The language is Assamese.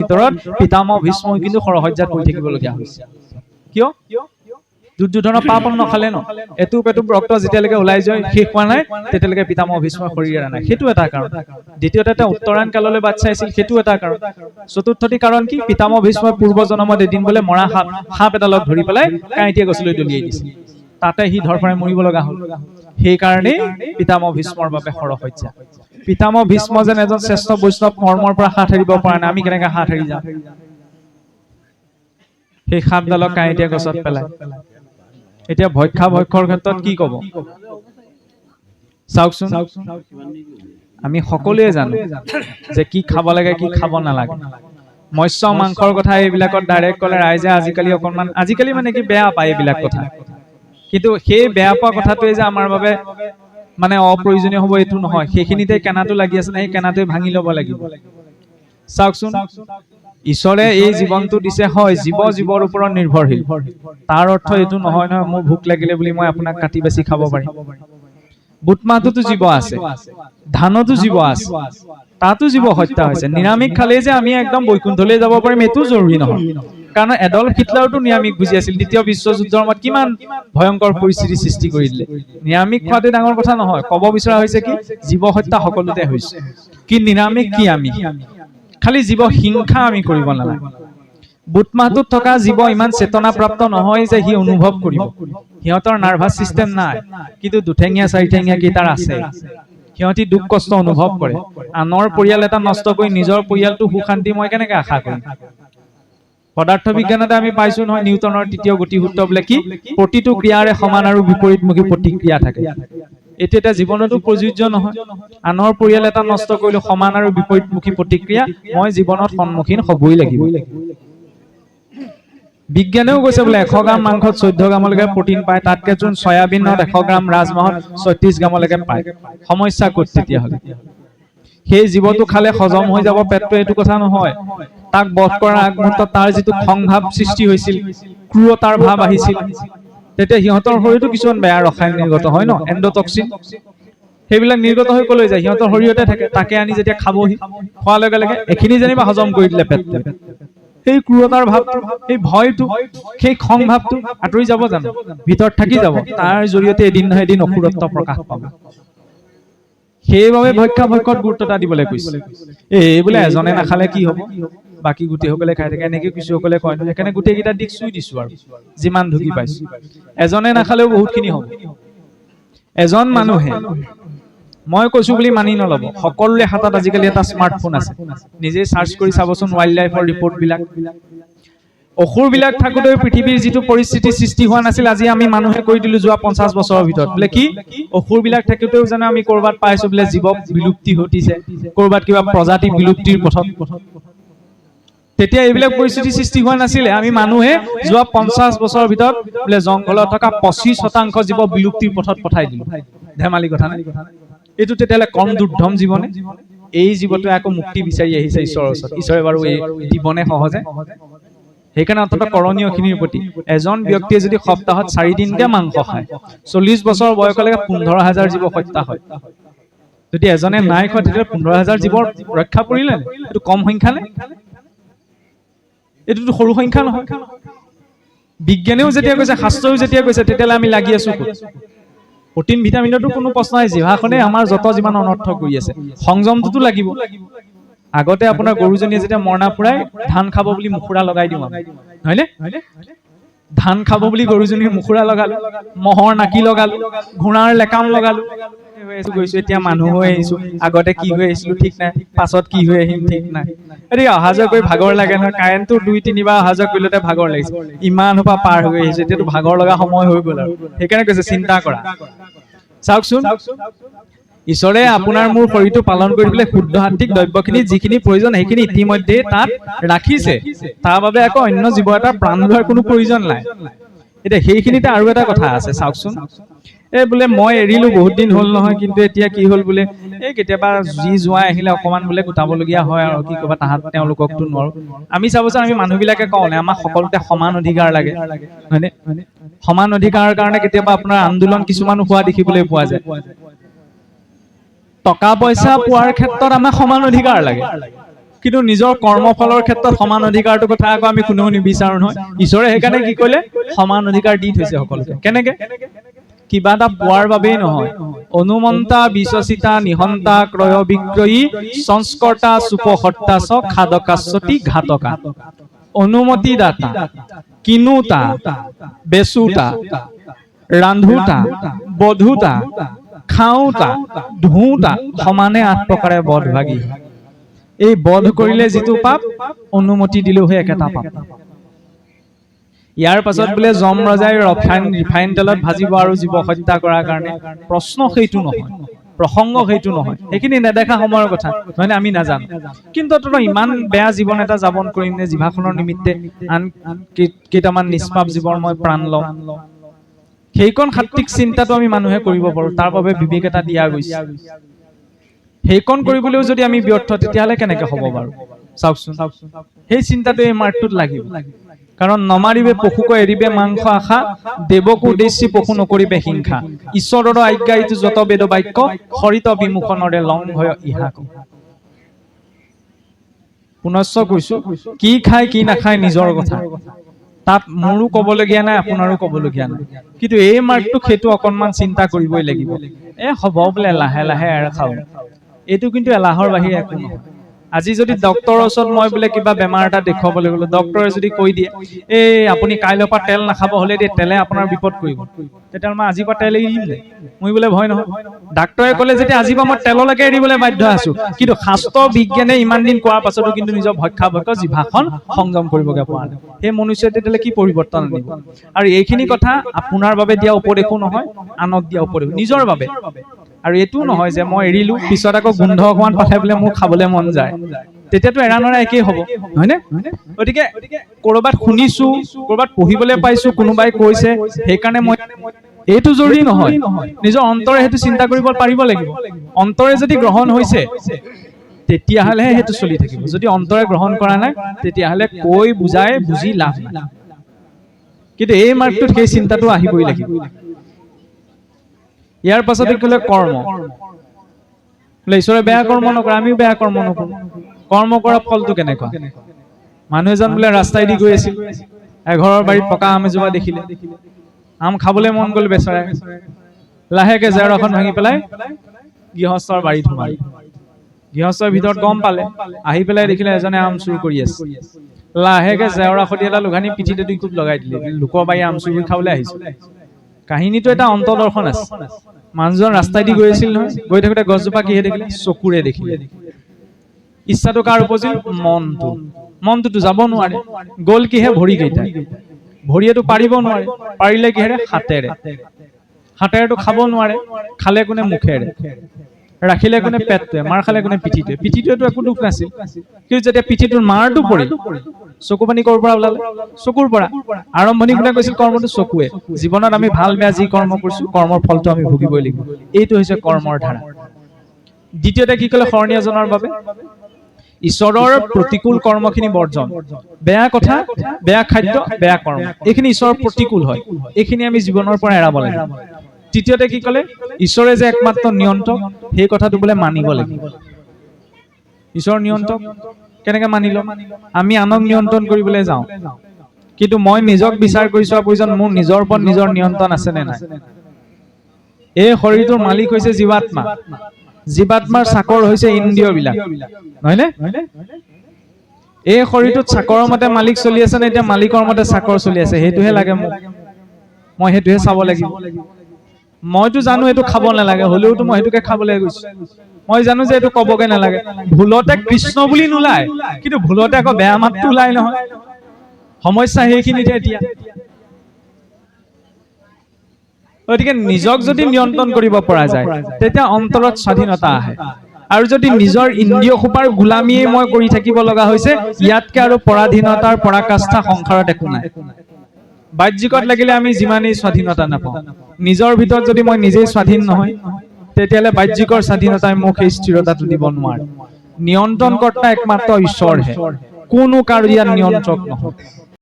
ভিতৰত পিতামহ ভীষ্মই কিন্তু সৰহজ্জাত পৰি থাকিবলগীয়া হৈছে। কিয়? দুৰ্যোধনৰ পাপ নখালে ন, এটুপ ৰক্ত যেতিয়ালৈকে ওলাই যায় শেষ হোৱা নাই তেতিয়ালৈকে পিতামহ ভীষ্মৰ শৰীৰ এৰা নাই, সেইটো এটা কাৰণ। দ্বিতীয়তে তেওঁ উত্তৰায়ণ কাললৈ বাট চাইছিল, সেইটো এটা কাৰণ। চতুৰ্থটি কাৰণ কি? পিতামহ ভীষ্মৰ পূৰ্ব জন্মত এদিন বোলে মৰা সাপ এডালক ধৰি পেলাই কাঁইটীয়া গছলৈ দলিয়াই দিছিল, তাতে সি ধৰফৰাই মৰিব লগা হ'ল। সেইকাৰণেই পিতামহ ভীষ্মৰ বাবে সৰহজ্জা। পিতামহ ভীষ্ম যেন এজন শ্ৰেষ্ঠ বৈষ্ণৱ কৰ্মৰ পৰা হাত সাৰিব পৰা নাই, আমি কেনেকে হাত সাৰি যাম? সেই সাপডালক কাঁইটীয়া গছত পেলাই। এতিয়া ভক্ষৰ ক্ষেত্ৰত কি কব? চাওকচোন, আমি সকলোৱে জানো যে কি খাব লাগে কি খাব নালাগে। মৎস্য মাংসৰ কথা এইবিলাকত ডাইৰেক্ট ক'লে ৰাইজে আজিকালি মানে কি বেয়া পায় এইবিলাক কথা, কিন্তু সেই বেয়া পোৱা কথাটোৱে যে আমাৰ বাবে মানে অপ্ৰয়োজনীয় হ'ব এইটো নহয়। সেইখিনিতে কেনাটো লাগি আছে, সেই কেনাটোৱে ভাঙি ল'ব লাগিব। চাওকচোন, ঈশ্বৰে এই জীৱনটো দিছে, হয় জীৱৰ ওপৰত নিৰ্ভৰশীল। তাৰ অৰ্থ এইটো নহয় মোৰ ভোক লাগিলে বুলি মই আপোনাক কাটি বাছি খাব পাৰিম। বুট মাহটোতো জীৱ আছে, ধানতো জীৱ আছে, তাতো জীৱ হত্যা হৈছে। নিৰামিষ খালেই যে আমি একদম বৈকুণ্ঠলৈ যাব পাৰিম এইটো জৰুৰী নহয়, কাৰণ এডল্ফ হিটলাৰতো নিৰামিষ বুজি আছিল। দ্বিতীয় বিশ্বযুদ্ধৰ সময়ত কিমান ভয়ংকৰ পৰিস্থিতি সৃষ্টি কৰি দিলে। নিৰামিষ খোৱাটো ডাঙৰ কথা নহয়, ক'ব বিচৰা হৈছে কি জীৱ হত্যা সকলোতে হৈছে, কি নিৰামিষ কি আমিষ, খালি জীৱ হিংসা আমি কৰিব নালাগে। বুট মাহটোত থকা জীৱ ইমান চেতনাপ্ৰাপ্ত নহয় যে সি অনুভৱ কৰিব, সিহঁতৰ নাৰ্ভাছ চিষ্টেম নাই, কিন্তু দুঠেঙীয়া চাৰিঠেঙীয়া কেইটাৰ আছে। সিহঁতি দুখ কষ্ট অনুভৱ কৰে। আনৰ পৰিয়াল এটা নষ্ট কৰি নিজৰ পৰিয়ালটো সুখ শান্তি মই কেনেকে আশা কৰিম? পদাৰ্থ বিজ্ঞানতে আমি পাইছো নহয়, নিউটনৰ তৃতীয় গতিসূত্ৰ বোলে কি প্ৰতিটো ক্ৰিয়াৰে সমান আৰু বিপৰীতমুখী প্ৰতিক্ৰিয়া থাকে। এইটো এটা জীৱনতো প্ৰযোজ্য নহয়। আনৰ পৰিয়াল এটা নষ্ট কৰিলে সমান আৰু বিপৰীতমুখী প্ৰতিক্ৰিয়া মই জীৱনত সন্মুখীন হ'বই লাগিব। বিজ্ঞানেও কৈছে বোলে 100 গ্ৰাম মাংসত 14 গ্ৰামলৈকে প্ৰটিন পায়, তাতকে যোন চয়াবিনত 100 গ্ৰাম ৰাজমাহত 36 গ্ৰামলৈকে পায়। সমস্যা ক'ত তেতিয়াহ'লে? সেই জীৱটো খালে হজম হৈ যাব পেটটো, এইটো কথা নহয়। তাক বধ কৰাৰ আগমুহূৰ্তত তাৰ যিটো খংভাৱ সৃষ্টি হৈছিল, ক্ৰূৰতাৰ ভাৱ আহিছিল, তেতিয়া সিহঁতৰ শৰীৰতো কিছুমান বেয়া ৰসায়ন নিৰ্গত হয় ন, এণ্ডটক্সিন, সেইবিলাক নিৰ্গত হৈ কলৈ যায়? সিহঁতৰ শৰীৰতে থাকে। তাকে আনি যেতিয়া খাবহি, খোৱাৰ লগে লগে এখিনি যেনিবা হজম কৰি দিলে পেটটো, সেই ক্ৰূৰতাৰ ভাৱটো, সেই ভয়টো, সেই খং ভাৱটো আঁতৰি যাব জানো? ভিতৰত থাকি যাব। তাৰ জৰিয়তে এদিন নহয় এদিন অসুৰত্ব প্ৰকাশ পাব। সেইবাবে ভক্ষত গুৰুত্বতা দিবলৈ কৈছে। এই বোলে এজনে নাখালে কি হ'ব, বাকী গোটেইসকলে খাই থাকে, এনেকে কিছুসকলে কয় নহয়। সেইকাৰণে গোটেইকেইটা দিশ চুই দিছো আৰু যিমান ঢুকি পাইছো। এজনে নাখালেও বহুতখিনি হ'ব। এজন মানুহে, মই কৈছো বুলি মানি নলব, সকলোৰে হাতত আজিকালি এটা স্মাৰ্টফোন আছে। নিজে চাৰ্চ কৰি চাবচোন ৱাইল্ড লাইফৰ ৰিপৰ্টবিলাক। অসুৰবিলাক থাকোঁতেও পৃথিৱীৰ যিটো পৰিস্থিতি সৃষ্টি হোৱা নাছিল, আজি আমি মানুহে কৰি দিলো যোৱা 50 বছৰৰ ভিতৰত। বোলে কি অসুৰবিলাক থাকোঁতেও জানো আমি ক'ৰবাত পাইছো বোলে জীৱ বিলুপ্তি ঘটিছে, ক'ৰবাত কিবা প্ৰজাতি বিলুপ্তিৰ পথত। তেতিয়া এইবিলাক পৰিস্থিতি সৃষ্টি হোৱা নাছিলে। আমি মানুহে যোৱা 50 বছৰৰ ভিতৰত বোলে জংঘলত থকা 25% জীৱ বিলুপ্তিৰ পথত পঠাই দিলো। ধেমালি কথা নাই এইটো। তেতিয়াহ'লে কম দুৰ্ধম জীৱনে? এই জীৱটোৱে আকৌ মুক্তি বিচাৰি আহিছে ঈশ্বৰৰ ওচৰত। ঈশ্বৰে বাৰু এই দিবনে সহজে? সেইকাৰণে অন্তত কৰণীয়খিনিৰ প্ৰতি এজন ব্যক্তিয়ে যদি সপ্তাহত 4 দিনকে মাংস খায়, 40 বছৰ বয়সলৈকে 15,000 জীৱ হত্যা হয়। যদি এজনে নাই খোৱা তেতিয়াহ'লে 15,000 জীৱৰ ৰক্ষা পৰিলে নে? এইটো কম সংখ্যা নে? এইটোতো সৰু সংখ্যা নহয়। বিজ্ঞানেও যেতিয়া কৈছে, শাস্ত্ৰও যেতিয়া কৈছে, তেতিয়াহ'লে আমি লাগি আছো ক'ত? প্ৰটিন ভিটামিনতো কোনো প্ৰশ্ন নাই। জিভাখনে আমাৰ যত যিমান অনৰ্থ কৰি আছে, সংযমটোতো লাগিব। আগতে আপোনাৰ গৰুজনীয়ে যেতিয়া মৰণা ফুৰাই ধান খাব বুলি মুখুৰা লগাই দিওঁ আমি, হয়নে? ধান খাব বুলি গৰুজনীৰ মুখুৰা লগালো, মহৰ নাকি লগালো, ঘোঁৰাৰ লেকাম লগালো, গৈছো। এতিয়া মানুহ হৈ আহিছো। আগতে কি হৈ আহিছিলো ঠিক নাই, পাছত কি হৈ আহিম ঠিক নাই। এতিয়া অহা যোৱা কৰি ভাগৰ লাগে নহয়। কাৰেণ্টটো 2-3 বাৰ অহা যোৱা কৰিলতে ভাগৰ লাগিছে। ইমান সোপা পাৰ হৈ আহিছো, এতিয়াতো ভাগৰ লগা সময় হৈ গ'ল আৰু। সেইকাৰণে কৈছে চিন্তা কৰা। চাওকচোন, ঈশ্বৰে আপোনাৰ মোৰ শৰীৰটো পালন কৰি পেলাই শুদ্ধ সাত্বিক দ্ৰব্যখিনি যিখিনি প্ৰয়োজন সেইখিনি ইতিমধ্যে তাত ৰাখিছে। তাৰ বাবে আকৌ অন্য জীৱ এটাৰ প্ৰাণ লোৱাৰ কোনো প্ৰয়োজন নাই। এতিয়া সেইখিনিতে আৰু এটা কথা আছে, চাওকচোন। এই বোলে মই এৰিলো বহুত দিন হ'ল নহয়, কিন্তু এতিয়া কি হ'ল বোলে এই কেতিয়াবা যি জোঁৱাই আহিলে অকমান বোলে গোটাবলগীয়া হয় আৰু কি ক'বা, তেওঁলোককতো নোৱাৰো। আমি চাবচোন, আমি মানুহবিলাকে কওঁ নে আমাক সকলোতে সমান অধিকাৰ লাগে, হয়নে? সমান অধিকাৰৰ কাৰণে কেতিয়াবা আপোনাৰ আন্দোলন কিছুমানো হোৱা দেখিবলৈ পোৱা যায়। টকা পইচা পোৱাৰ ক্ষেত্ৰত আমাক সমান অধিকাৰ লাগে, কিন্তু নিজৰ কৰ্মফলৰ ক্ষেত্ৰত সমান অধিকাৰটোৰ কথা আকৌ আমি কোনেও নিবিচাৰো নহয়। ঈশ্বৰে সেইকাৰণে কি কৰিলে সমান অধিকাৰ দি থৈছে সকলোকে। কেনেকে? কিবা এটা পোৱাৰ বাবেই নহয়। অনুমন্তা বিশ্বচিতা নিহন্তা ক্ৰয় বিক্ৰয়ী সংস্কৰ্তা সুপহৰ্তা চ খাদকাশ্বতি ঘাতকা। অনুমতি দাতা, কিনোতা, বেচোতা, ৰান্ধোতা, বধোতা, খাওঁতা, ধোঁতা সমানে 8 প্ৰকাৰে বধভাগী। এই বধ কৰিলে যিটো পাপ, অনুমতি দিলেও সেই একেটা পাপ। ইয়াৰ পাছত বোলে যম ৰজাই ৰিফাইন তেলত ভাজিব আৰু জীৱ হত্যা কৰাৰ কাৰণে। প্ৰশ্ন সেইটো নহয়, প্ৰসংগ সেইটো নহয়, সেইখিনি নেদেখা সময়ৰ কথা নহয়, আমি নাজানো। কিন্তু ইমান বেয়া জীৱন এটা যাপন কৰিম নে জিভাখনৰ নিমিত্তে আন কেইটামান নিষ্পাপ জীৱৰ মই প্ৰাণ লম? সেইকণ সাত্বিক চিন্তাটো আমি মানুহে কৰিব পাৰো, তাৰ বাবে বিবেক এটা দিয়া গৈছে। সেইকণ কৰিবলৈও যদি আমি ব্যৰ্থ, তেতিয়াহ'লে কেনেকে হ'ব বাৰু চাওকচোন। সেই চিন্তাটো এই মাৰ্গটোত লাগিব। কাৰণ নমাৰিবে পশুক এৰিবে মাংস আশা, দেৱকো উদ্দেশ্যি পশু নকৰিবে হিংসা। ঈশ্বৰৰ আজ্ঞা ইটো যত বেদ বাক্য, হৰিত বিমুখনৰে লংঘয় ইহাক। পুনশ্চ কৈছো, কি খায় কি নাখায় নিজৰ কথা, তাত মোৰো ক'বলগীয়া নাই, আপোনাৰো ক'বলগীয়া নাই। কিন্তু এই মাৰ্গটোক সেইটো অকণমান চিন্তা কৰিবই লাগিব। হ'ব বোলে লাহে লাহে এৰ খাওঁ, এইটো কিন্তু এলাহৰ বাহিৰে একো নহয়। আজি যদি ডক্টৰৰ ওচৰত মই বোলে কিবা বেমাৰ এটা দেখুৱাবলৈ গ'লো, ডক্টৰে যদি কৈ দিয়ে এই আপুনি কাইলৈৰ পৰা তেল নাখাব, হ'লে দিয়ে তেলে আপোনাৰ বিপদ কৰিব, তেতিয়া মই আজিৰ পৰা তেল এৰি দিম, মই বোলে ভয় নহয়। ডাক্তৰে ক'লে যেতিয়া আজিৰ পৰা মই তেললৈকে এৰিবলৈ বাধ্য আছো, কিন্তু শাস্ত্ৰ বিজ্ঞানে ইমান দিন কোৱাৰ পাছতো কিন্তু নিজৰ ভক্ষাভক্ষ জিভাখন সংযম কৰিবগৈ পৰা নাই। সেই মনুষ্যই তেতিয়াহ'লে কি পৰিৱৰ্তন আনিব? আৰু এইখিনি কথা আপোনাৰ বাবে দিয়া উপদেশো নহয়, আনক দিয়া উপদেশ, নিজৰ বাবে। আৰু এইটোও নহয় যে মই এৰিলো, পিছত আকৌ গোন্ধ অকমান পাঠাই বোলে মোৰ খাবলৈ মন যায়, তেতিয়াতো এৰা নৰা একেই হ'ব, হয়নে? গতিকে ক'ৰবাত শুনিছো, ক'ৰবাত পঢ়িবলৈ পাইছো, কোনোবাই কৈছে, সেইকাৰণে মই, এইটো জৰুৰী নহয়। নিজৰ অন্তৰে সেইটো চিন্তা কৰিব পাৰিব লাগিব। অন্তৰে যদি গ্ৰহণ হৈছে, তেতিয়াহ'লেহে সেইটো চলি থাকিব। যদি অন্তৰে গ্ৰহণ কৰা নাই, তেতিয়াহ'লে কৈ বুজাই বুজি লাভ নাই। কিন্তু এই মাৰ্গটোত সেই চিন্তাটো আহিবই লাগিব। ইয়াৰ পাছতে ক'লে কৰ্ম। ঈশ্বৰে বেয়া কৰ্ম নকৰে, আমিও বেয়া কৰ্ম নকৰো। কৰ্ম কৰা ফলটো কেনেকুৱা? মানুহ এজন বোলে ৰাস্তাইদি গৈ আছিল, এঘৰৰ বাৰীত পকা আম এজোপা দেখিলে, আম খাবলৈ মন গ'ল বেচেৰাই, লাহেকে জেওৰাখন ভাঙি পেলাই গৃহস্থৰ বাৰীত সোমালে। গৃহস্থৰ ভিতৰত গম পালে, আহি পেলাই দেখিলে এজনে আম চুৰ কৰি আছে। লাহেকে জেওৰা খটি এটা লঘানি পিঠিতে দুই কোব লগাই দিলে, লোকৰ বাৰী আম চুৰ কৰি খাবলৈ আহিছো। কাহিনীটো এটা অন্তৰ্দৰ্শন আছে। মানুহজন ৰাস্তাইদি গৈ আছিল নহয়, গৈ থাকোতে গছজোপা কিহে দেখিলে? চকুৰে দেখিলে। ইচ্ছাটো কাৰ উপজিল? মনটো। মনটোতো যাব নোৱাৰে, গ'ল কিহে? ভৰি কেইটা। ভৰিয়েতো পাৰিব নোৱাৰে, পাৰিলে কিহেৰে? হাতেৰে। হাতেৰেতো খাব নোৱাৰে, খালে কোনে? মুখেৰে। ৰাখিলে কোনে? পেটটোৱে। মাৰ খালে কোনে? পিঠিটোৱে। পিঠিটোৱেতো একো দুখ নাছিল, কিন্তু যেতিয়া পিঠিটোৰ মাৰটো পৰিল, চকু পানী ক'ৰ পৰা ওলালে? চকুৰ পৰা। আৰম্ভণি কোনে কৈছিল? কৰ্মটো চকুৱে। জীৱনত আমি ভাল বেয়া যি কৰ্ম কৰিছো, কৰ্মৰ ফলটো আমি ভুগিবই লাগিব। এইটো হৈছে কৰ্মৰ ধাৰা। দ্বিতীয়তে কি ক'লে? শৰণীয়াজনৰ বাবে ঈশ্বৰৰ প্ৰতিকূল কৰ্মখিনি বৰ্জন। বেয়া কথা, বেয়া খাদ্য, বেয়া কৰ্ম, এইখিনি ঈশ্বৰৰ প্ৰতিকূল হয়, এইখিনি আমি জীৱনৰ পৰা এৰাব লাগে। তৃতীয়তে কি ক'লে? ঈশ্বৰে যে একমাত্ৰ নিয়ন্ত্ৰক, সেই কথাটো বোলে মানিব লাগিব। ঈশ্বৰৰ নিয়ন্ত্ৰক কেনেকে মানি লম? আমি আনক নিয়ন্ত্ৰণ কৰিবলৈ যাওঁ, কিন্তু মই নিজক বিচাৰ কৰি চোৱা প্ৰয়োজন, মোৰ নিজৰ ওপৰত নিজৰ নিয়ন্ত্ৰণ আছে নে নাই? এই শৰীৰটোৰ মালিক হৈছে জীৱাত্মা, জীৱাত্মাৰ চাকৰ হৈছে ইন্দ্ৰিয়বিলাক, নহয়নে? এই শৰীৰটোত চাকৰৰ মতে মালিক চলি আছে নে এতিয়া মালিকৰ মতে চাকৰ চলি আছে? সেইটোহে লাগে মোক, মই সেইটোহে চাব লাগিব। মইতো জানো এইটো খাব নালাগে, হ'লেওতো মই সেইটোকে খাবলৈ গৈছো। মই জানো যে এইটো ক'বগে নালাগে, ভুলতে কৃষ্ণ বুলি নোলায়, কিন্তু ভুলতে আকৌ বেয়া মাতটো ওলাই নহয়। সমস্যা সেইখিনিতে এতিয়া। গতিকে নিজক যদি নিয়ন্ত্ৰণ কৰিব পৰা যায়, তেতিয়া অন্তৰত স্বাধীনতা আহে। আৰু যদি নিজৰ ইন্দ্ৰিয় সোপাৰ গোলামীয়ে মই কৰি থাকিব লগা হৈছে, ইয়াতকে আৰু পৰাধীনতাৰ পৰাকাষ্ঠা সংসাৰত একো নাই। বাহ্যিকত লাগিলে আমি যিমানেই স্বাধীনতা নাপাওঁ, নিজৰ ভিতৰত যদি মই নিজেই স্বাধীন নহয়, তেতিয়াহ'লে বাহ্যিকৰ স্বাধীনতাই মোক সেই স্থিৰতাটো দিব নোৱাৰে। নিয়ন্ত্ৰণকৰ্তা একমাত্ৰ ঈশ্বৰহে, কোনো কাৰো ইয়াত নিয়ন্ত্ৰক নহয়।